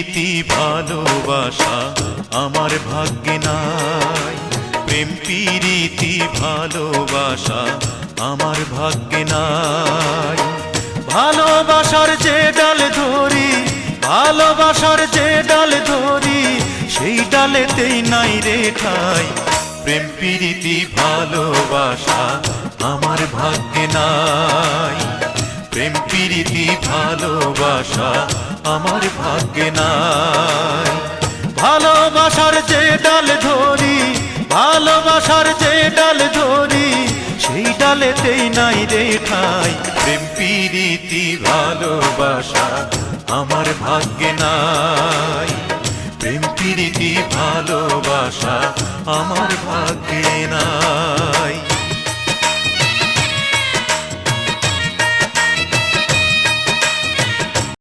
প্রীতি ভালোবাসা আমার ভাগ্যে নাই, প্রেম প্রীতি ভালোবাসা আমার ভাগ্যে নাই। ভালোবাসার যে ডাল ধরি, ভালোবাসার যে ডাল ধরি, সেই ডালেতেই নাই রে ঠাই। প্রেম প্রীতি ভালোবাসা আমার ভাগ্যে নাই, প্রেম প্রীতি ভালোবাসা আমার ভাগ্যে নাই। ভালোবাসার যে ডাল ধরি, ভালোবাসার যে ডাল ধরি, সেই ডালেতেই নাই রে ঠাই। প্রেম প্রীতি ভালোবাসা আমার ভাগ্যে নাই, প্রেম প্রীতি ভালোবাসা আমার ভাগ্যে নাই।